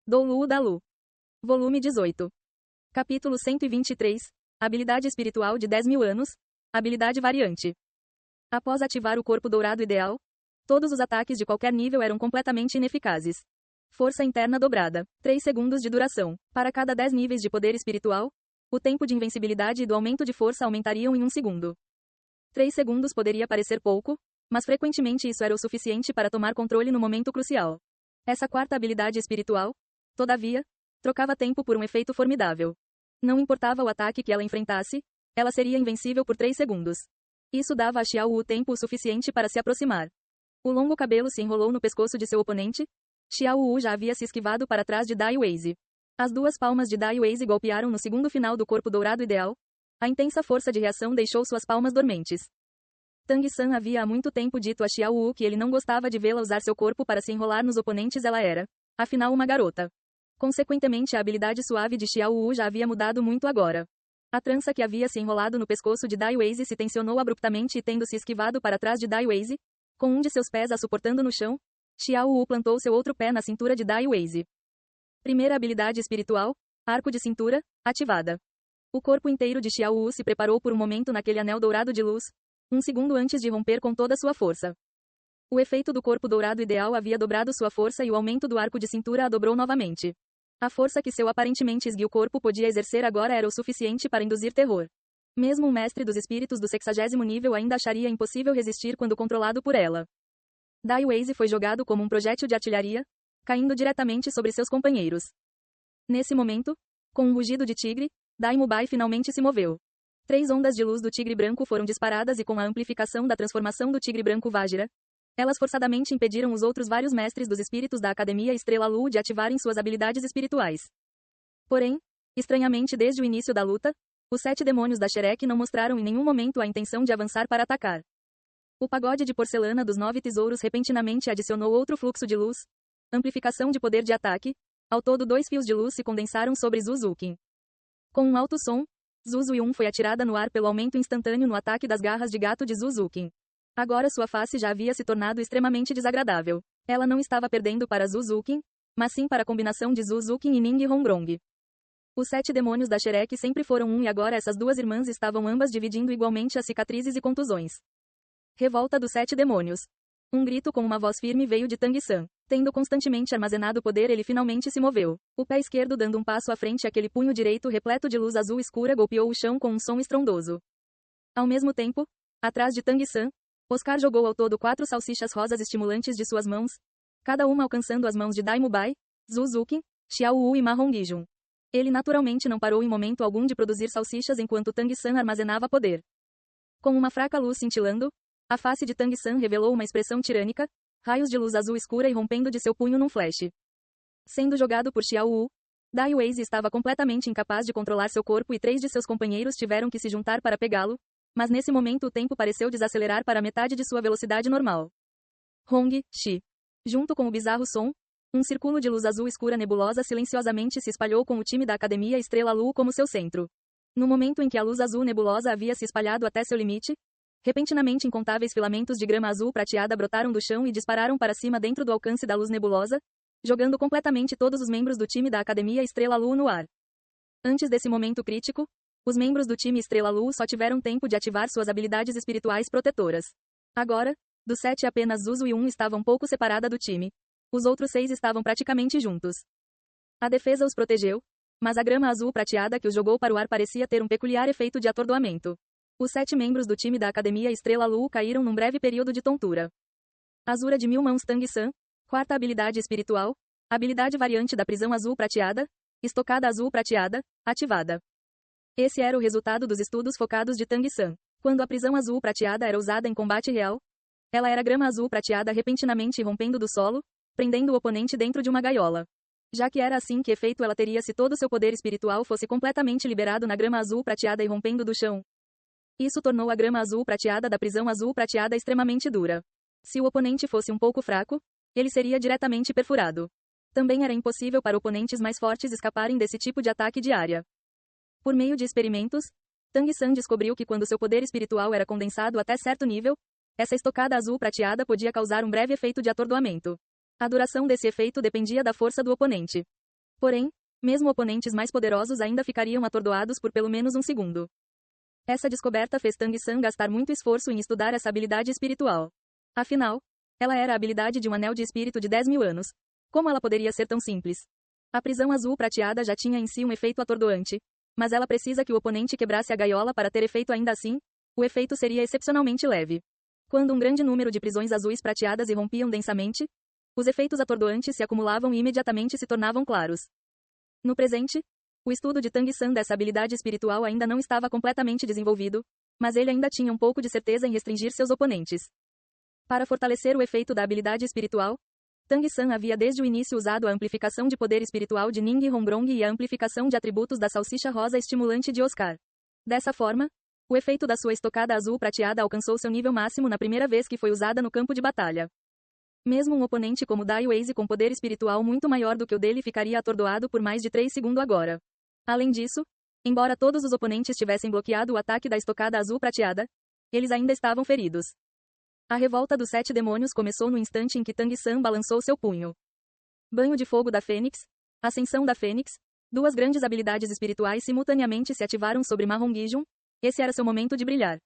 Do Lu da Lu. Volume 18. Capítulo 123. Habilidade espiritual de 10.000 anos. Habilidade variante. Após ativar o corpo dourado ideal, todos os ataques de qualquer nível eram completamente ineficazes. Força interna dobrada. 3 segundos de duração. Para cada 10 níveis de poder espiritual, o tempo de invencibilidade e do aumento de força aumentariam em 1 segundo. 3 segundos poderia parecer pouco, mas frequentemente isso era o suficiente para tomar controle no momento crucial. Essa quarta habilidade espiritual, todavia, trocava tempo por um efeito formidável. Não importava o ataque que ela enfrentasse, ela seria invencível por 3 segundos. Isso dava a Xiao Wu tempo o suficiente para se aproximar. O longo cabelo se enrolou no pescoço de seu oponente. Xiao Wu já havia se esquivado para trás de Dai Weizi. As duas palmas de Dai Weizi golpearam no segundo final do corpo dourado ideal. A intensa força de reação deixou suas palmas dormentes. Tang San havia há muito tempo dito a Xiao Wu que ele não gostava de vê-la usar seu corpo para se enrolar nos oponentes. Ela era, afinal, uma garota. Consequentemente, a habilidade suave de Xiao Wu já havia mudado muito agora. A trança que havia se enrolado no pescoço de Dai Weizi se tensionou abruptamente e, tendo se esquivado para trás de Dai Weizi, com um de seus pés a suportando no chão, Xiao Wu plantou seu outro pé na cintura de Dai Weizi. Primeira habilidade espiritual, arco de cintura, ativada. O corpo inteiro de Xiao Wu se preparou por um momento naquele anel dourado de luz, 1 segundo antes de romper com toda sua força. O efeito do corpo dourado ideal havia dobrado sua força e o aumento do arco de cintura a dobrou novamente. A força que seu aparentemente esguio corpo podia exercer agora era o suficiente para induzir terror. Mesmo um mestre dos espíritos do 60º nível ainda acharia impossível resistir quando controlado por ela. Dai Weizi foi jogado como um projétil de artilharia, caindo diretamente sobre seus companheiros. Nesse momento, com um rugido de tigre, Dai Mubai finalmente se moveu. 3 ondas de luz do tigre branco foram disparadas e, com a amplificação da transformação do tigre branco Vajra, elas forçadamente impediram os outros vários mestres dos espíritos da Academia Estrela Lu de ativarem suas habilidades espirituais. Porém, estranhamente desde o início da luta, os 7 demônios da Shrek não mostraram em nenhum momento a intenção de avançar para atacar. O pagode de porcelana dos 9 tesouros repentinamente adicionou outro fluxo de luz, amplificação de poder de ataque. Ao todo 2 fios de luz se condensaram sobre Zuzukin. Com um alto som, Zuzuyun foi atirada no ar pelo aumento instantâneo no ataque das garras de gato de Zuzukin. Agora sua face já havia se tornado extremamente desagradável. Ela não estava perdendo para Zuzukin, mas sim para a combinação de Zuzukin e Ning Hongrong. Os 7 demônios da Shrek sempre foram um e agora essas duas irmãs estavam ambas dividindo igualmente as cicatrizes e contusões. Revolta dos 7 demônios. Um grito com uma voz firme veio de Tang San. Tendo constantemente armazenado poder, ele finalmente se moveu. O pé esquerdo dando um passo à frente, aquele punho direito repleto de luz azul escura golpeou o chão com um som estrondoso. Ao mesmo tempo, atrás de Tang San, Oscar jogou ao todo 4 salsichas rosas estimulantes de suas mãos, cada uma alcançando as mãos de Dai Mubai, Zuzukin, Xiao Wu e Ma Hongjun. Ele naturalmente não parou em momento algum de produzir salsichas enquanto Tang San armazenava poder. Com uma fraca luz cintilando, a face de Tang San revelou uma expressão tirânica, raios de luz azul escura irrompendo de seu punho num flash. Sendo jogado por Xiao Wu, Dai Weizi estava completamente incapaz de controlar seu corpo e 3 de seus companheiros tiveram que se juntar para pegá-lo, mas nesse momento o tempo pareceu desacelerar para metade de sua velocidade normal. Hong, Shi. Junto com o bizarro som, um círculo de luz azul escura nebulosa silenciosamente se espalhou com o time da Academia Estrela Lu como seu centro. No momento em que a luz azul nebulosa havia se espalhado até seu limite, repentinamente incontáveis filamentos de grama azul prateada brotaram do chão e dispararam para cima dentro do alcance da luz nebulosa, jogando completamente todos os membros do time da Academia Estrela Lu no ar. Antes desse momento crítico, os membros do time Estrela Lu só tiveram tempo de ativar suas habilidades espirituais protetoras. Agora, dos 7 apenas Zuzu e 1 estavam pouco separada do time. Os outros 6 estavam praticamente juntos. A defesa os protegeu, mas a grama azul prateada que os jogou para o ar parecia ter um peculiar efeito de atordoamento. Os 7 membros do time da Academia Estrela Lu caíram num breve período de tontura. Azura de 1000 mãos Tang San, quarta habilidade espiritual, habilidade variante da prisão azul prateada, estocada azul prateada, ativada. Esse era o resultado dos estudos focados de Tang San. Quando a prisão azul prateada era usada em combate real, ela era grama azul prateada repentinamente rompendo do solo, prendendo o oponente dentro de uma gaiola. Já que era assim que efeito ela teria se todo seu poder espiritual fosse completamente liberado na grama azul prateada e rompendo do chão. Isso tornou a grama azul prateada da prisão azul prateada extremamente dura. Se o oponente fosse um pouco fraco, ele seria diretamente perfurado. Também era impossível para oponentes mais fortes escaparem desse tipo de ataque de área. Por meio de experimentos, Tang San descobriu que quando seu poder espiritual era condensado até certo nível, essa estocada azul prateada podia causar um breve efeito de atordoamento. A duração desse efeito dependia da força do oponente. Porém, mesmo oponentes mais poderosos ainda ficariam atordoados por pelo menos um segundo. Essa descoberta fez Tang San gastar muito esforço em estudar essa habilidade espiritual. Afinal, ela era a habilidade de um anel de espírito de 10.000 anos. Como ela poderia ser tão simples? A prisão azul prateada já tinha em si um efeito atordoante, mas ela precisa que o oponente quebrasse a gaiola para ter efeito ainda assim. O efeito seria excepcionalmente leve. Quando um grande número de prisões azuis prateadas irrompiam densamente, os efeitos atordoantes se acumulavam e imediatamente se tornavam claros. No presente, o estudo de Tang San dessa habilidade espiritual ainda não estava completamente desenvolvido, mas ele ainda tinha um pouco de certeza em restringir seus oponentes. Para fortalecer o efeito da habilidade espiritual, Tang San havia desde o início usado a amplificação de poder espiritual de Ning Hongrong e a amplificação de atributos da salsicha rosa estimulante de Oscar. Dessa forma, o efeito da sua estocada azul prateada alcançou seu nível máximo na primeira vez que foi usada no campo de batalha. Mesmo um oponente como Dai Weizi com poder espiritual muito maior do que o dele ficaria atordoado por mais de 3 segundos agora. Além disso, embora todos os oponentes tivessem bloqueado o ataque da estocada azul prateada, eles ainda estavam feridos. A revolta dos 7 demônios começou no instante em que Tang San balançou seu punho. Banho de fogo da Fênix, Ascensão da Fênix, duas grandes habilidades espirituais simultaneamente se ativaram sobre Ma Hongijun. Esse era seu momento de brilhar.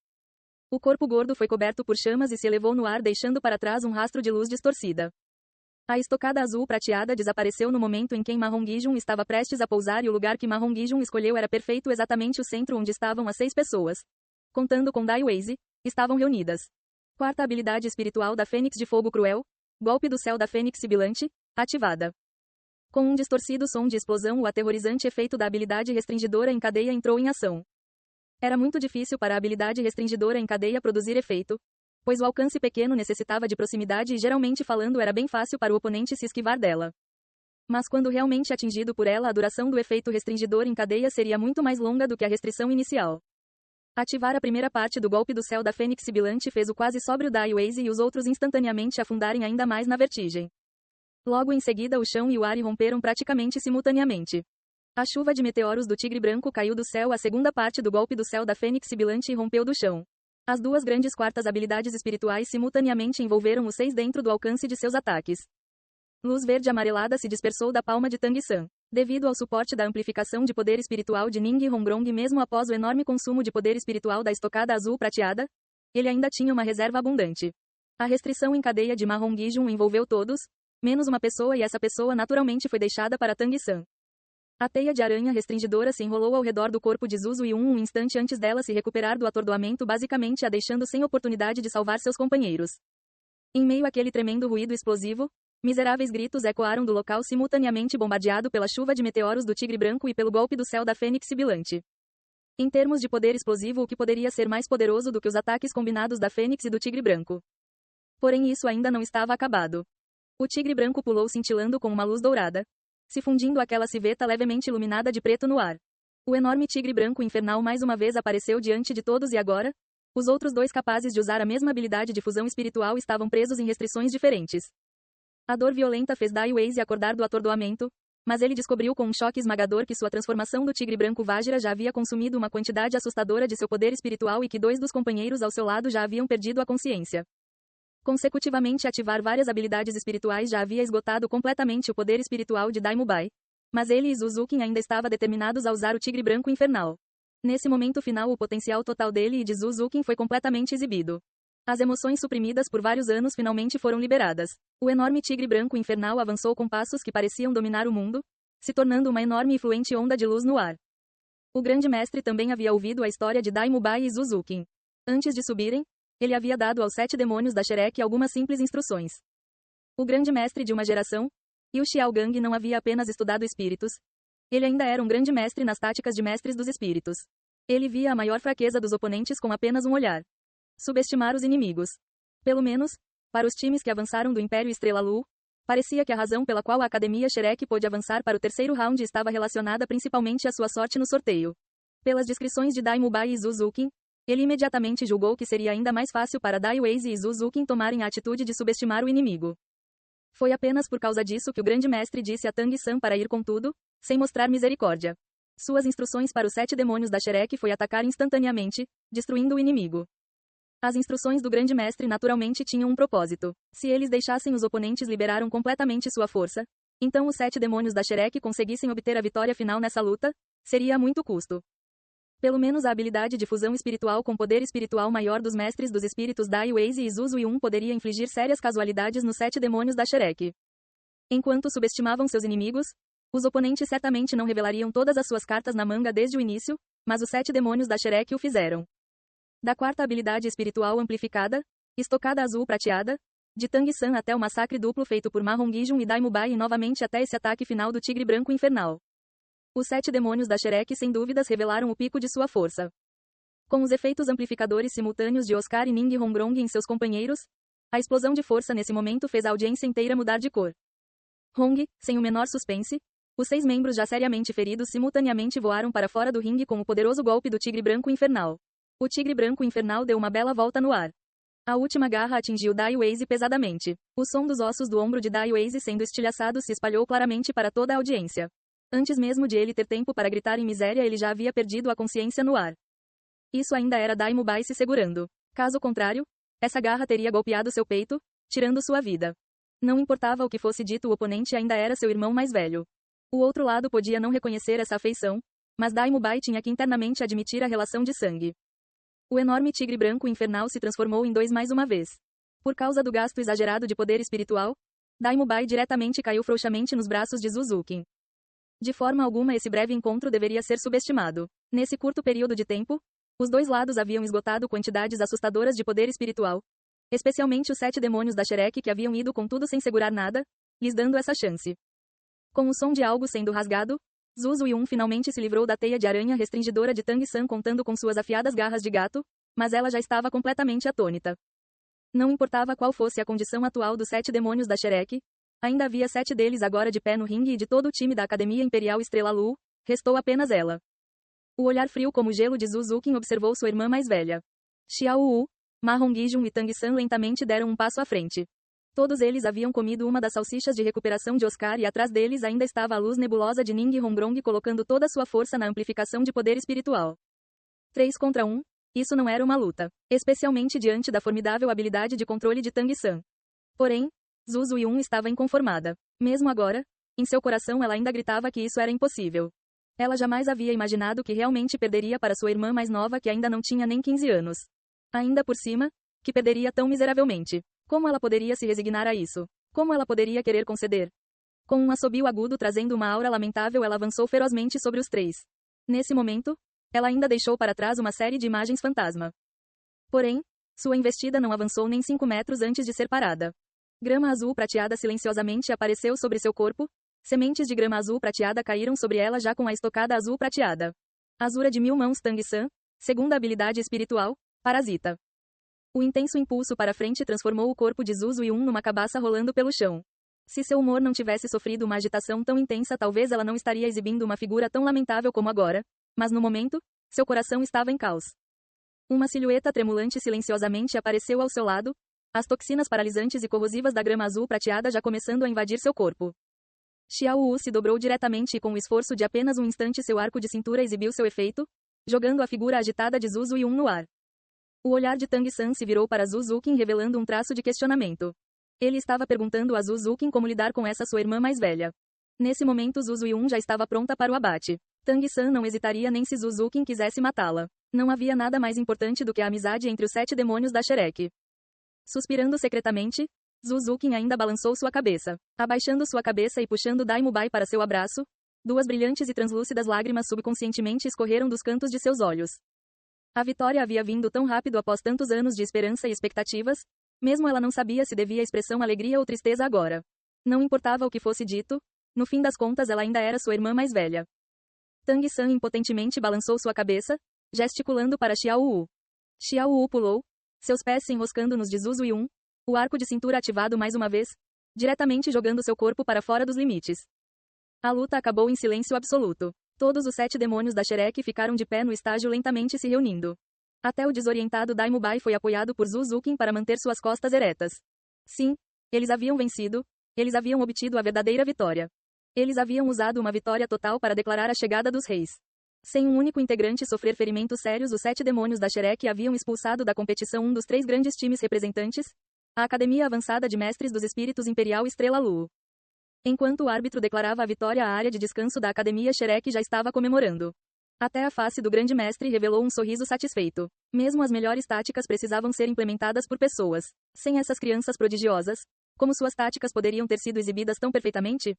O corpo gordo foi coberto por chamas e se elevou no ar deixando para trás um rastro de luz distorcida. A estocada azul prateada desapareceu no momento em que Ma Hongijun estava prestes a pousar e o lugar que Ma Hongijun escolheu era perfeito, exatamente o centro onde estavam as 6 pessoas. Contando com Dai Weizi, estavam reunidas. Quarta habilidade espiritual da Fênix de Fogo Cruel, Golpe do Céu da Fênix Sibilante, ativada. Com um distorcido som de explosão, o aterrorizante efeito da habilidade restringidora em cadeia entrou em ação. Era muito difícil para a habilidade restringidora em cadeia produzir efeito, pois o alcance pequeno necessitava de proximidade e geralmente falando era bem fácil para o oponente se esquivar dela. Mas quando realmente atingido por ela, a duração do efeito restringidor em cadeia seria muito mais longa do que a restrição inicial. Ativar a primeira parte do golpe do céu da Fênix Sibilante fez o quase sóbrio Dai Weizi e os outros instantaneamente afundarem ainda mais na vertigem. Logo em seguida o chão e o ar irromperam praticamente simultaneamente. A chuva de meteoros do tigre branco caiu do céu, a segunda parte do golpe do céu da Fênix Sibilante irrompeu do chão. As duas grandes quartas habilidades espirituais simultaneamente envolveram os 6 dentro do alcance de seus ataques. Luz verde amarelada se dispersou da palma de Tang San. Devido ao suporte da amplificação de poder espiritual de Ning Hongrong, mesmo após o enorme consumo de poder espiritual da estocada azul prateada, ele ainda tinha uma reserva abundante. A restrição em cadeia de Ma Hongijun envolveu todos, menos uma pessoa, e essa pessoa naturalmente foi deixada para Tang San. A teia de aranha restringidora se enrolou ao redor do corpo de Zuzu e um instante antes dela se recuperar do atordoamento, basicamente a deixando sem oportunidade de salvar seus companheiros. Em meio àquele tremendo ruído explosivo, miseráveis gritos ecoaram do local simultaneamente bombardeado pela chuva de meteoros do tigre branco e pelo golpe do céu da Fênix Sibilante. Em termos de poder explosivo, o que poderia ser mais poderoso do que os ataques combinados da Fênix e do tigre branco? Porém isso ainda não estava acabado. O tigre branco pulou cintilando com uma luz dourada, se fundindo àquela civeta levemente iluminada de preto no ar. O enorme tigre branco infernal mais uma vez apareceu diante de todos e agora, os outros 2 capazes de usar a mesma habilidade de fusão espiritual estavam presos em restrições diferentes. A dor violenta fez Dai Weizi acordar do atordoamento, mas ele descobriu com um choque esmagador que sua transformação do tigre branco Vajra já havia consumido uma quantidade assustadora de seu poder espiritual e que 2 dos companheiros ao seu lado já haviam perdido a consciência. Consecutivamente ativar várias habilidades espirituais já havia esgotado completamente o poder espiritual de Dai Mubai, mas ele e Zuzukin ainda estavam determinados a usar o tigre branco infernal. Nesse momento final, o potencial total dele e de Zuzukin foi completamente exibido. As emoções suprimidas por vários anos finalmente foram liberadas. O enorme tigre branco infernal avançou com passos que pareciam dominar o mundo, se tornando uma enorme e fluente onda de luz no ar. O grande mestre também havia ouvido a história de Dai Mubai e Zuzukin. Antes de subirem, ele havia dado aos 7 demônios da Shrek algumas simples instruções. O grande mestre de uma geração, Yu Xiaogang, não havia apenas estudado espíritos. Ele ainda era um grande mestre nas táticas de mestres dos espíritos. Ele via a maior fraqueza dos oponentes com apenas um olhar. Subestimar os inimigos. Pelo menos, para os times que avançaram do Império Estrela Lu, parecia que a razão pela qual a Academia Shrek pôde avançar para o 3º round estava relacionada principalmente à sua sorte no sorteio. Pelas descrições de Dai Mubai e Zuzukin, ele imediatamente julgou que seria ainda mais fácil para Dai Weizi e Zuzukin tomarem a atitude de subestimar o inimigo. Foi apenas por causa disso que o grande mestre disse a Tang San para ir com tudo, sem mostrar misericórdia. Suas instruções para os 7 demônios da Shrek foi atacar instantaneamente, destruindo o inimigo. As instruções do grande mestre naturalmente tinham um propósito. Se eles deixassem os oponentes liberaram completamente sua força, Então os 7 demônios da Shrek conseguissem obter a vitória final nessa luta, seria a muito custo. Pelo menos a habilidade de fusão espiritual com poder espiritual maior dos mestres dos espíritos Dai Weizi e Zuzu Yun poderia infligir sérias casualidades nos 7 demônios da Shrek. Enquanto subestimavam seus inimigos, os oponentes certamente não revelariam todas as suas cartas na manga desde o início, mas os 7 demônios da Shrek o fizeram. Da quarta habilidade espiritual amplificada, estocada azul prateada, de Tang San até o massacre duplo feito por Ma Hongijun e Dai Mubai e novamente até esse ataque final do tigre branco infernal. Os 7 demônios da Shrek sem dúvidas revelaram o pico de sua força. Com os efeitos amplificadores simultâneos de Oscar e Ning Hongrong em seus companheiros, a explosão de força nesse momento fez a audiência inteira mudar de cor. Hong, sem o menor suspense, os 6 membros já seriamente feridos simultaneamente voaram para fora do ringue com o poderoso golpe do tigre branco infernal. O tigre branco infernal deu uma bela volta no ar. A última garra atingiu Dai Weizi pesadamente. O som dos ossos do ombro de Dai Weizi sendo estilhaçados se espalhou claramente para toda a audiência. Antes mesmo de ele ter tempo para gritar em miséria, ele já havia perdido a consciência no ar. Isso ainda era Dai Mubai se segurando. Caso contrário, essa garra teria golpeado seu peito, tirando sua vida. Não importava o que fosse dito, o oponente ainda era seu irmão mais velho. O outro lado podia não reconhecer essa afeição, mas Dai Mubai tinha que internamente admitir a relação de sangue. O enorme tigre branco infernal se transformou em 2 mais uma vez. Por causa do gasto exagerado de poder espiritual, Dai Mubai diretamente caiu frouxamente nos braços de Zuzukin. De forma alguma esse breve encontro deveria ser subestimado. Nesse curto período de tempo, os 2 lados haviam esgotado quantidades assustadoras de poder espiritual. Especialmente os 7 demônios da Shrek que haviam ido com tudo sem segurar nada, lhes dando essa chance. Com o som de algo sendo rasgado, Zuzu Yun finalmente se livrou da teia de aranha restringidora de Tang San contando com suas afiadas garras de gato, mas ela já estava completamente atônita. Não importava qual fosse a condição atual dos 7 demônios da Shrek, ainda havia 7 deles agora de pé no ringue e de todo o time da Academia Imperial Estrela Lu, restou apenas ela. O olhar frio como gelo de Zuzukin observou sua irmã mais velha. Xiao Wu, Ma Hongijun e Tang San lentamente deram um passo à frente. Todos eles haviam comido uma das salsichas de recuperação de Oscar e atrás deles ainda estava a luz nebulosa de Ning Hongrong colocando toda sua força na amplificação de poder espiritual. 3 contra 1, isso não era uma luta, especialmente diante da formidável habilidade de controle de Tang San. Porém, Zuzu Yun estava inconformada. Mesmo agora, em seu coração ela ainda gritava que isso era impossível. Ela jamais havia imaginado que realmente perderia para sua irmã mais nova que ainda não tinha nem 15 anos. Ainda por cima, que perderia tão miseravelmente. Como ela poderia se resignar a isso? Como ela poderia querer conceder? Com um assobio agudo trazendo uma aura lamentável, ela avançou ferozmente sobre os 3. Nesse momento, ela ainda deixou para trás uma série de imagens fantasma. Porém, sua investida não avançou nem 5 metros antes de ser parada. Grama azul prateada silenciosamente apareceu sobre seu corpo, sementes de grama azul prateada caíram sobre ela já com a estocada azul prateada. Azura de 1000 mãos Tang San, segunda habilidade espiritual, parasita. O intenso impulso para frente transformou o corpo de Zuzu Yun numa cabaça rolando pelo chão. Se seu humor não tivesse sofrido uma agitação tão intensa, talvez ela não estaria exibindo uma figura tão lamentável como agora, mas no momento, seu coração estava em caos. Uma silhueta tremulante silenciosamente apareceu ao seu lado, as toxinas paralisantes e corrosivas da grama azul prateada já começando a invadir seu corpo. Xiao Wu se dobrou diretamente e com o esforço de apenas um instante seu arco de cintura exibiu seu efeito, jogando a figura agitada de Zuzu Yun no ar. O olhar de Tang San se virou para Zuzukin revelando um traço de questionamento. Ele estava perguntando a Zuzukin como lidar com essa sua irmã mais velha. Nesse momento Zuzu Yun já estava pronta para o abate. Tang San não hesitaria nem se Zuzukin quisesse matá-la. Não havia nada mais importante do que a amizade entre os 7 demônios da Shrek. Suspirando secretamente, Zuzukin ainda balançou sua cabeça. Abaixando sua cabeça e puxando Dai Mubai para seu abraço, 2 brilhantes e translúcidas lágrimas subconscientemente escorreram dos cantos de seus olhos. A vitória havia vindo tão rápido após tantos anos de esperança e expectativas, mesmo ela não sabia se devia à expressão alegria ou tristeza agora. Não importava o que fosse dito, no fim das contas ela ainda era sua irmã mais velha. Tang San impotentemente balançou sua cabeça, gesticulando para Xiao Wu. Xiao Wu pulou, seus pés se enroscando nos de Zuzu Yun, o arco de cintura ativado mais uma vez, diretamente jogando seu corpo para fora dos limites. A luta acabou em silêncio absoluto. Todos os 7 demônios da Shrek ficaram de pé no estágio lentamente se reunindo. Até o desorientado Dai Mubai foi apoiado por Zuzukin para manter suas costas eretas. Sim, eles haviam vencido, eles haviam obtido a verdadeira vitória. Eles haviam usado uma vitória total para declarar a chegada dos reis. Sem um único integrante sofrer ferimentos sérios, os 7 demônios da Shrek haviam expulsado da competição um dos 3 grandes times representantes, a Academia Avançada de Mestres dos Espíritos Imperial Estrela Lu. Enquanto o árbitro declarava a vitória, a área de descanso da Academia Shrek já estava comemorando. Até a face do grande mestre revelou um sorriso satisfeito. Mesmo as melhores táticas precisavam ser implementadas por pessoas. Sem essas crianças prodigiosas, como suas táticas poderiam ter sido exibidas tão perfeitamente?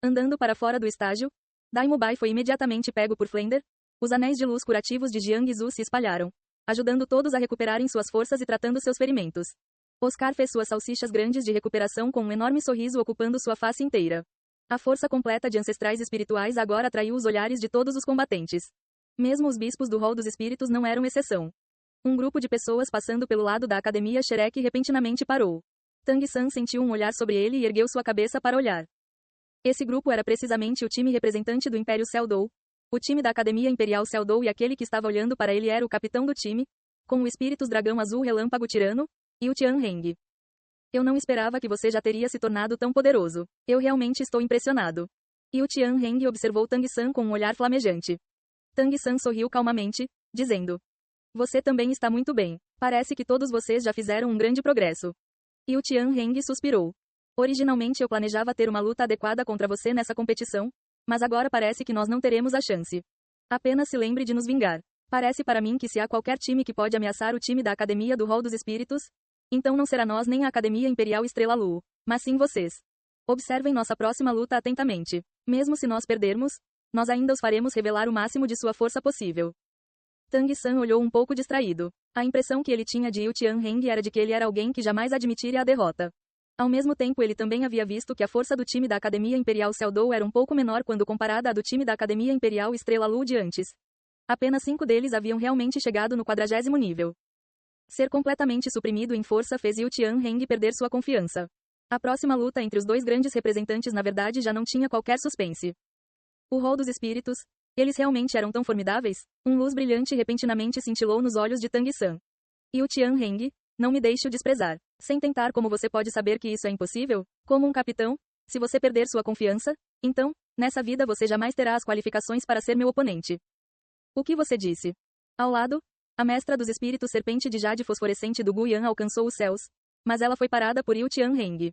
Andando para fora do estágio, Daimubai foi imediatamente pego por Flender. Os anéis de luz curativos de Jiang Zu se espalharam, ajudando todos a recuperarem suas forças e tratando seus ferimentos. Oscar fez suas salsichas grandes de recuperação com um enorme sorriso ocupando sua face inteira. A força completa de ancestrais espirituais agora atraiu os olhares de todos os combatentes. Mesmo os bispos do Hall dos Espíritos não eram exceção. Um grupo de pessoas passando pelo lado da Academia Shrek repentinamente parou. Tang San sentiu um olhar sobre ele e ergueu sua cabeça para olhar. Esse grupo era precisamente o time representante do Império Seldou, o time da Academia Imperial Seldou, e aquele que estava olhando para ele era o capitão do time, com o Espíritos Dragão Azul Relâmpago Tirano, e o Tianheng. Eu não esperava que você já teria se tornado tão poderoso. Eu realmente estou impressionado. E o Tianheng observou Tang San com um olhar flamejante. Tang San sorriu calmamente, dizendo: Você também está muito bem. Parece que todos vocês já fizeram um grande progresso. E o Tianheng suspirou. Originalmente eu planejava ter uma luta adequada contra você nessa competição, mas agora parece que nós não teremos a chance. Apenas se lembre de nos vingar. Parece para mim que se há qualquer time que pode ameaçar o time da Academia do Hall dos Espíritos, então não será nós nem a Academia Imperial Estrela Lu, mas sim vocês. Observem nossa próxima luta atentamente. Mesmo se nós perdermos, nós ainda os faremos revelar o máximo de sua força possível. Tang San olhou um pouco distraído. A impressão que ele tinha de Yu Tianheng era de que ele era alguém que jamais admitiria a derrota. Ao mesmo tempo, ele também havia visto que a força do time da Academia Imperial Seldou era um pouco menor quando comparada à do time da Academia Imperial Estrela Lu de antes. Apenas 5 deles haviam realmente chegado no 40º nível. Ser completamente suprimido em força fez Yu Tianheng perder sua confiança. A próxima luta entre os dois grandes representantes na verdade já não tinha qualquer suspense. O Hall dos Espíritos, eles realmente eram tão formidáveis? Luz brilhante repentinamente cintilou nos olhos de Tang San. Yu Tianheng, não me deixe o desprezar. Sem tentar, como você pode saber que isso é impossível? Como um capitão? Se você perder sua confiança, então, nessa vida você jamais terá as qualificações para ser meu oponente. O que você disse? Ao lado, a mestra dos espíritos serpente de jade fosforescente do Guyan alcançou os céus, mas ela foi parada por Yu Tianheng.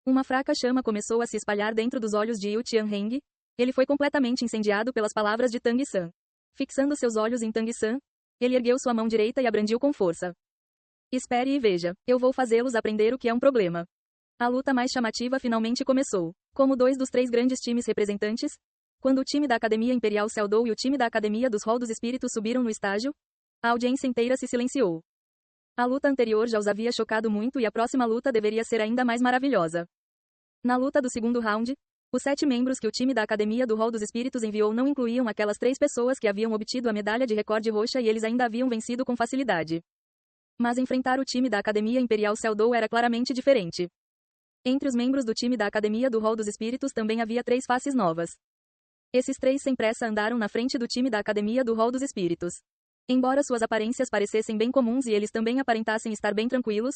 Uma fraca chama começou a se espalhar dentro dos olhos de Yu Tianheng. Ele foi completamente incendiado pelas palavras de Tang San. Fixando seus olhos em Tang San, ele ergueu sua mão direita e a brandiu com força. Espere e veja, eu vou fazê-los aprender o que é um problema. A luta mais chamativa finalmente começou. Como 2 dos 3 grandes times representantes, quando o time da Academia Imperial Seldou e o time da Academia dos Hall dos Espíritos subiram no estágio, a audiência inteira se silenciou. A luta anterior já os havia chocado muito e a próxima luta deveria ser ainda mais maravilhosa. Na luta do segundo round, os 7 membros que o time da Academia do Hall dos Espíritos enviou não incluíam aquelas 3 pessoas que haviam obtido a medalha de recorde roxa e eles ainda haviam vencido com facilidade. Mas enfrentar o time da Academia Imperial Seldou era claramente diferente. Entre os membros do time da Academia do Hall dos Espíritos também havia 3 faces novas. Esses 3 sem pressa andaram na frente do time da Academia do Hall dos Espíritos. Embora suas aparências parecessem bem comuns e eles também aparentassem estar bem tranquilos,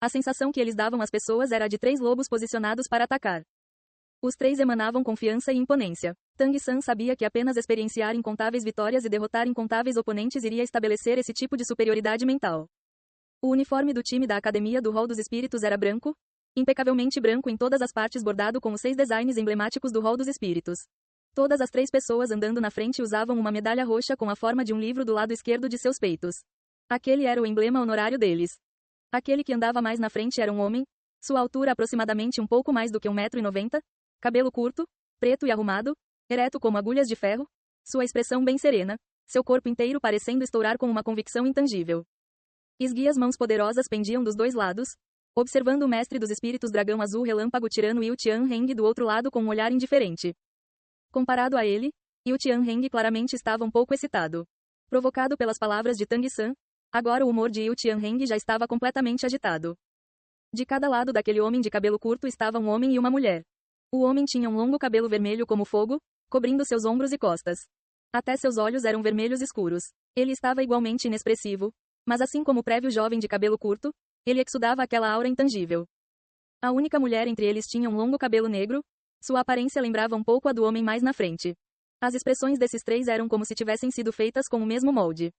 a sensação que eles davam às pessoas era a de 3 lobos posicionados para atacar. Os 3 emanavam confiança e imponência. Tang San sabia que apenas experienciar incontáveis vitórias e derrotar incontáveis oponentes iria estabelecer esse tipo de superioridade mental. O uniforme do time da Academia do Hall dos Espíritos era branco, impecavelmente branco em todas as partes, bordado com os 6 designs emblemáticos do Hall dos Espíritos. Todas as 3 pessoas andando na frente usavam uma medalha roxa com a forma de um livro do lado esquerdo de seus peitos. Aquele era o emblema honorário deles. Aquele que andava mais na frente era um homem, sua altura aproximadamente um pouco mais do que 1,90 m, cabelo curto, preto e arrumado, ereto como agulhas de ferro, sua expressão bem serena, seu corpo inteiro parecendo estourar com uma convicção intangível. Esguias mãos poderosas pendiam dos 2 lados, observando o mestre dos espíritos Dragão Azul Relâmpago Tirano Yu Tianheng do outro lado com um olhar indiferente. Comparado a ele, Yu Tianheng claramente estava um pouco excitado. Provocado pelas palavras de Tang San, agora o humor de Yu Tianheng já estava completamente agitado. De cada lado daquele homem de cabelo curto estava um homem e uma mulher. O homem tinha um longo cabelo vermelho como fogo, cobrindo seus ombros e costas. Até seus olhos eram vermelhos escuros. Ele estava igualmente inexpressivo, mas assim como o prévio jovem de cabelo curto, ele exudava aquela aura intangível. A única mulher entre eles tinha um longo cabelo negro, sua aparência lembrava um pouco a do homem mais na frente. As expressões desses 3 eram como se tivessem sido feitas com o mesmo molde.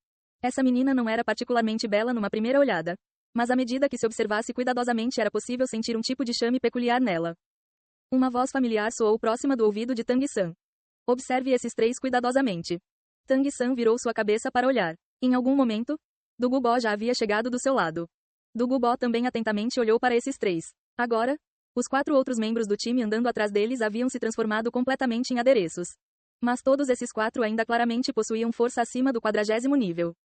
Essa menina não era particularmente bela numa primeira olhada, mas à medida que se observasse cuidadosamente era possível sentir um tipo de charme peculiar nela. Uma voz familiar soou próxima do ouvido de Tang San. Observe esses três cuidadosamente. Tang San virou sua cabeça para olhar. Em algum momento, Du Gubo já havia chegado do seu lado. Du Gubo também atentamente olhou para esses três. Agora, os 4 outros membros do time andando atrás deles haviam se transformado completamente em adereços. Mas todos esses 4 ainda claramente possuíam força acima do 40º nível.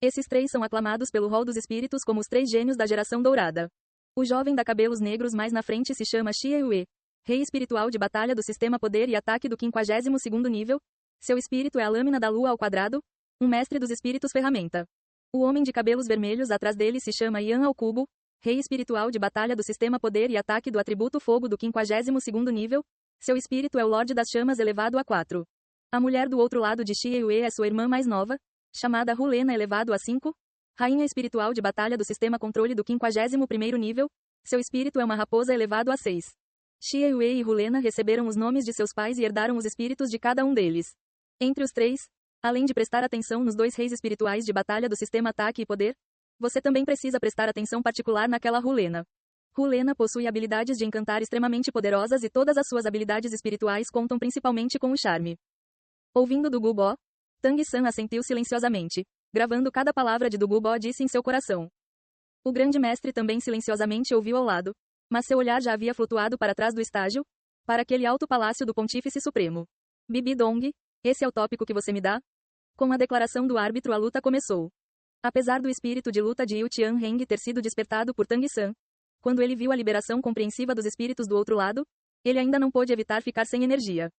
Esses 3 são aclamados pelo Hall dos Espíritos como os 3 gênios da geração dourada. O jovem da cabelos negros mais na frente se chama Xie Yue, rei espiritual de batalha do sistema poder e ataque do 52º nível. Seu espírito é a lâmina da lua ao quadrado, um mestre dos espíritos ferramenta. O homem de cabelos vermelhos atrás dele se chama Yan ao cubo, rei espiritual de batalha do sistema poder e ataque do atributo fogo do 52º nível. Seu espírito é o Lorde das Chamas elevado a 4. A mulher do outro lado de Xie Yue é sua irmã mais nova, chamada Hulena elevado a 5, rainha espiritual de batalha do sistema controle do 51º nível. Seu espírito é uma raposa elevado a 6. Xie Yue e Hulena receberam os nomes de seus pais e herdaram os espíritos de cada um deles. Entre os 3, além de prestar atenção nos 2 reis espirituais de batalha do sistema ataque e poder, você também precisa prestar atenção particular naquela Hulena. Hulena possui habilidades de encantar extremamente poderosas e todas as suas habilidades espirituais contam principalmente com o charme. Ouvindo Du Gubo, Tang San assentiu silenciosamente, gravando cada palavra de Du Gubo disse em seu coração. O grande mestre também silenciosamente ouviu ao lado, mas seu olhar já havia flutuado para trás do estágio, para aquele alto palácio do Pontífice Supremo. Bibi Dong, esse é o tópico que você me dá? Com a declaração do árbitro a luta começou. Apesar do espírito de luta de Yu Tianheng ter sido despertado por Tang San, quando ele viu a liberação compreensiva dos espíritos do outro lado, ele ainda não pôde evitar ficar sem energia.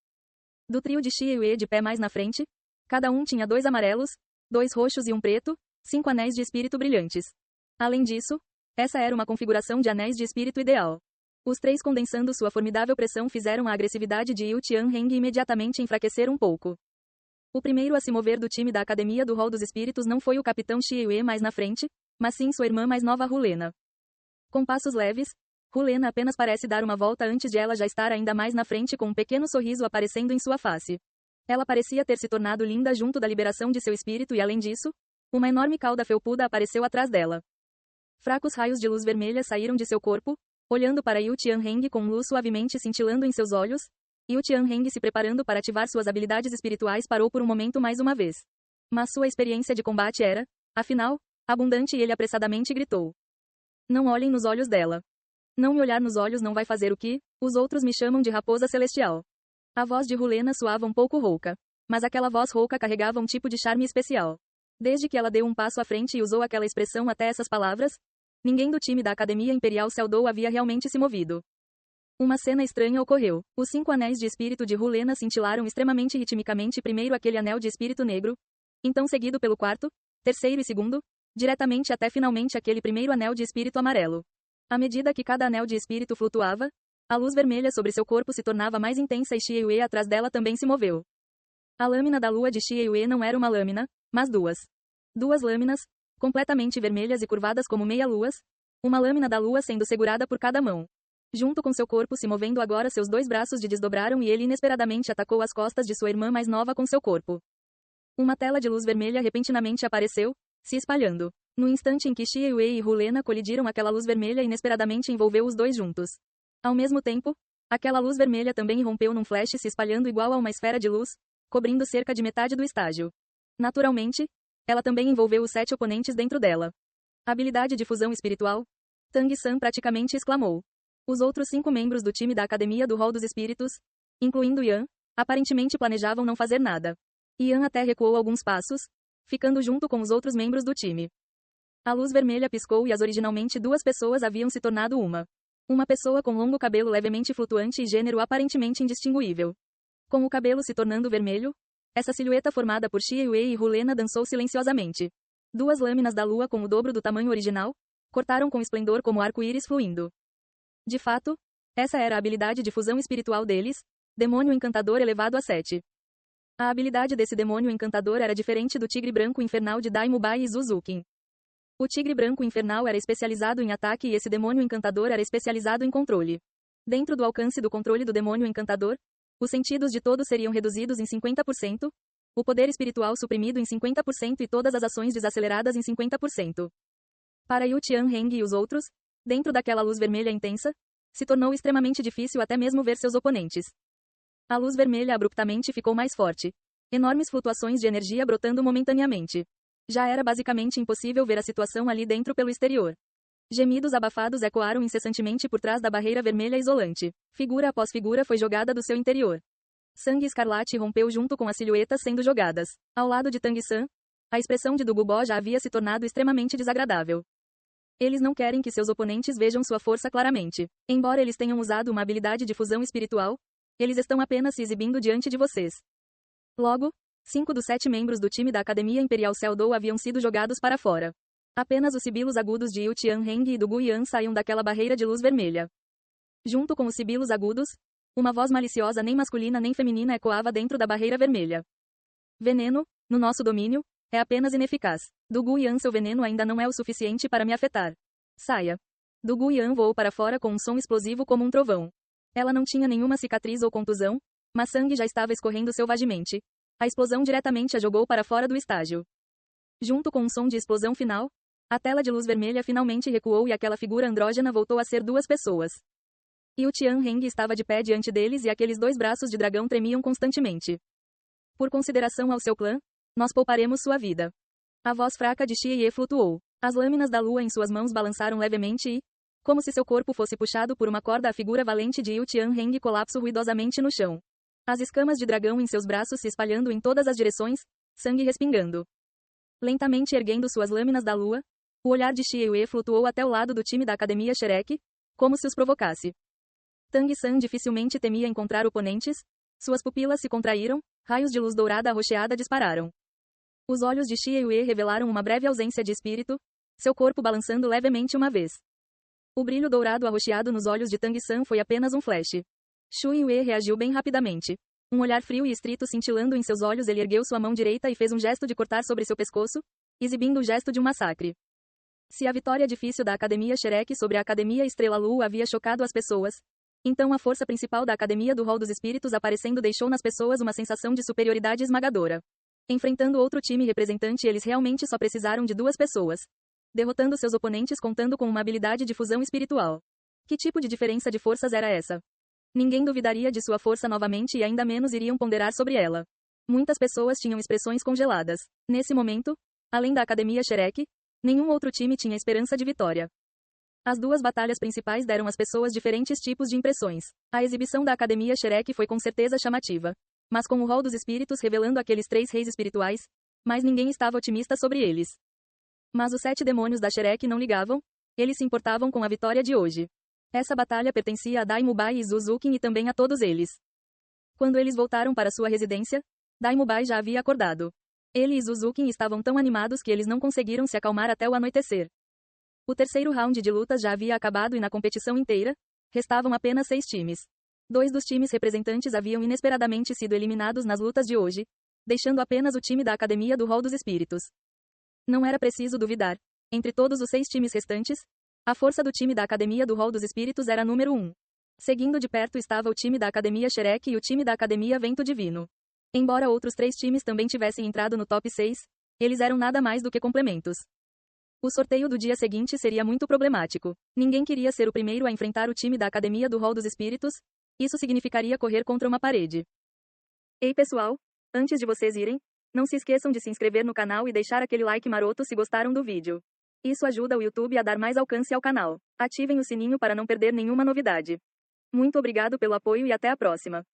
Do trio de Xie Yue de pé mais na frente, cada um tinha 2 amarelos, 2 roxos e um preto, 5 anéis de espírito brilhantes. Além disso, essa era uma configuração de anéis de espírito ideal. Os 3 condensando sua formidável pressão fizeram a agressividade de Yu Tianheng imediatamente enfraquecer um pouco. O primeiro a se mover do time da Academia do Hall dos Espíritos não foi o capitão Xie Yue mais na frente, mas sim sua irmã mais nova Hulena. Com passos leves, Hulena apenas parece dar uma volta antes de ela já estar ainda mais na frente com um pequeno sorriso aparecendo em sua face. Ela parecia ter se tornado linda junto da liberação de seu espírito e além disso, uma enorme cauda felpuda apareceu atrás dela. Fracos raios de luz vermelha saíram de seu corpo, olhando para Yu Tianheng com luz suavemente cintilando em seus olhos. Yu Tianheng se preparando para ativar suas habilidades espirituais parou por um momento mais uma vez. Mas sua experiência de combate era, afinal, abundante e ele apressadamente gritou. Não olhem nos olhos dela. Não me olhar nos olhos não vai fazer o que os outros me chamam de raposa celestial. A voz de Hulena soava um pouco rouca. Mas aquela voz rouca carregava um tipo de charme especial. Desde que ela deu um passo à frente e usou aquela expressão até essas palavras, ninguém do time da Academia Imperial Seldou havia realmente se movido. Uma cena estranha ocorreu. Os 5 anéis de espírito de Hulena cintilaram extremamente ritmicamente primeiro aquele anel de espírito negro, então seguido pelo 4º, 3º e 2º, diretamente até finalmente aquele primeiro anel de espírito amarelo. À medida que cada anel de espírito flutuava, a luz vermelha sobre seu corpo se tornava mais intensa e Xie Yue atrás dela também se moveu. A lâmina da lua de Xie Yue não era uma lâmina, mas 2 lâminas, completamente vermelhas e curvadas como meia-luas, uma lâmina da lua sendo segurada por cada mão. Junto com seu corpo se movendo agora seus 2 braços de desdobraram e ele inesperadamente atacou as costas de sua irmã mais nova com seu corpo. Uma tela de luz vermelha repentinamente apareceu, se espalhando. No instante em que Xie Yue e Hulena colidiram aquela luz vermelha inesperadamente envolveu os 2 juntos. Ao mesmo tempo, aquela luz vermelha também irrompeu num flash se espalhando igual a uma esfera de luz, cobrindo cerca de metade do estágio. Naturalmente, ela também envolveu os 7 oponentes dentro dela. Habilidade de fusão espiritual? Tang San praticamente exclamou. Os outros 5 membros do time da Academia do Hall dos Espíritos, incluindo Yan, aparentemente planejavam não fazer nada. Yan até recuou alguns passos, ficando junto com os outros membros do time. A luz vermelha piscou e as originalmente 2 pessoas haviam se tornado uma. Uma pessoa com longo cabelo levemente flutuante e gênero aparentemente indistinguível. Com o cabelo se tornando vermelho, essa silhueta formada por Xie Yue e Hulena dançou silenciosamente. 2 lâminas da lua com o dobro do tamanho original, cortaram com esplendor como arco-íris fluindo. De fato, essa era a habilidade de fusão espiritual deles, demônio encantador elevado a 7. A habilidade desse demônio encantador era diferente do tigre branco infernal de Daimubai e Zuzukin. O tigre branco infernal era especializado em ataque e esse demônio encantador era especializado em controle. Dentro do alcance do controle do demônio encantador, os sentidos de todos seriam reduzidos em 50%, o poder espiritual suprimido em 50% e todas as ações desaceleradas em 50%. Para Yu Tianheng e os outros, dentro daquela luz vermelha intensa, se tornou extremamente difícil até mesmo ver seus oponentes. A luz vermelha abruptamente ficou mais forte. Enormes flutuações de energia brotando momentaneamente. Já era basicamente impossível ver a situação ali dentro pelo exterior. Gemidos abafados ecoaram incessantemente por trás da barreira vermelha isolante. Figura após figura foi jogada do seu interior. Sangue escarlate rompeu junto com as silhuetas sendo jogadas. Ao lado de Tang San, a expressão de Dugubó já havia se tornado extremamente desagradável. Eles não querem que seus oponentes vejam sua força claramente. Embora eles tenham usado uma habilidade de fusão espiritual, eles estão apenas se exibindo diante de vocês. Logo, 5 dos 7 membros do time da Academia Imperial Seldou haviam sido jogados para fora. Apenas os sibilos agudos de Yu Tianheng e do Gu Yan saíam daquela barreira de luz vermelha. Junto com os sibilos agudos, uma voz maliciosa nem masculina nem feminina ecoava dentro da barreira vermelha. Veneno, no nosso domínio, é apenas ineficaz. Do Gu Yan, seu veneno ainda não é o suficiente para me afetar. Saia. Do Gu Yan voou para fora com um som explosivo como um trovão. Ela não tinha nenhuma cicatriz ou contusão, mas sangue já estava escorrendo selvagemente. A explosão diretamente a jogou para fora do estágio. Junto com um som de explosão final, a tela de luz vermelha finalmente recuou e aquela figura andrógena voltou a ser 2 pessoas. Yu Tianheng estava de pé diante deles e aqueles 2 braços de dragão tremiam constantemente. Por consideração ao seu clã, nós pouparemos sua vida. A voz fraca de Xie Ye flutuou. As lâminas da lua em suas mãos balançaram levemente e, como se seu corpo fosse puxado por uma corda, a figura valente de Yu Tianheng colapsou ruidosamente no chão. As escamas de dragão em seus braços se espalhando em todas as direções, sangue respingando. Lentamente erguendo suas lâminas da lua, o olhar de Xie Ye flutuou até o lado do time da Academia Shrek, como se os provocasse. Tang San dificilmente temia encontrar oponentes, suas pupilas se contraíram, raios de luz dourada arroxeada dispararam. Os olhos de Xie Ye revelaram uma breve ausência de espírito, seu corpo balançando levemente uma vez. O brilho dourado arroxeado nos olhos de Tang San foi apenas um flash. Shu Yue reagiu bem rapidamente. Um olhar frio e estrito cintilando em seus olhos, ele ergueu sua mão direita e fez um gesto de cortar sobre seu pescoço, exibindo o gesto de um massacre. Se a vitória difícil da Academia Shrek sobre a Academia Estrela Lu havia chocado as pessoas, então a força principal da Academia do Hall dos Espíritos aparecendo deixou nas pessoas uma sensação de superioridade esmagadora. Enfrentando outro time representante, eles realmente só precisaram de 2 pessoas. Derrotando seus oponentes contando com uma habilidade de fusão espiritual. Que tipo de diferença de forças era essa? Ninguém duvidaria de sua força novamente e ainda menos iriam ponderar sobre ela. Muitas pessoas tinham expressões congeladas. Nesse momento, além da Academia Shrek, nenhum outro time tinha esperança de vitória. As 2 batalhas principais deram às pessoas diferentes tipos de impressões. A exibição da Academia Shrek foi com certeza chamativa. Mas com o Hall dos Espíritos revelando aqueles 3 reis espirituais, mais ninguém estava otimista sobre eles. Mas os 7 demônios da Shrek não ligavam, eles se importavam com a vitória de hoje. Essa batalha pertencia a Daimubai e Zuzukin e também a todos eles. Quando eles voltaram para sua residência, Daimubai já havia acordado. Ele e Zuzukin estavam tão animados que eles não conseguiram se acalmar até o anoitecer. O terceiro round de lutas já havia acabado e na competição inteira, restavam apenas 6 times. 2 dos times representantes haviam inesperadamente sido eliminados nas lutas de hoje, deixando apenas o time da Academia do Hall dos Espíritos. Não era preciso duvidar. Entre todos os 6 times restantes, a força do time da Academia do Hall dos Espíritos era número 1. Seguindo de perto estava o time da Academia Shrek e o time da Academia Vento Divino. Embora outros 3 times também tivessem entrado no top 6, eles eram nada mais do que complementos. O sorteio do dia seguinte seria muito problemático. Ninguém queria ser o primeiro a enfrentar o time da Academia do Hall dos Espíritos, isso significaria correr contra uma parede. Ei pessoal, antes de vocês irem, não se esqueçam de se inscrever no canal e deixar aquele like maroto se gostaram do vídeo. Isso ajuda o YouTube a dar mais alcance ao canal. Ativem o sininho para não perder nenhuma novidade. Muito obrigado pelo apoio e até a próxima.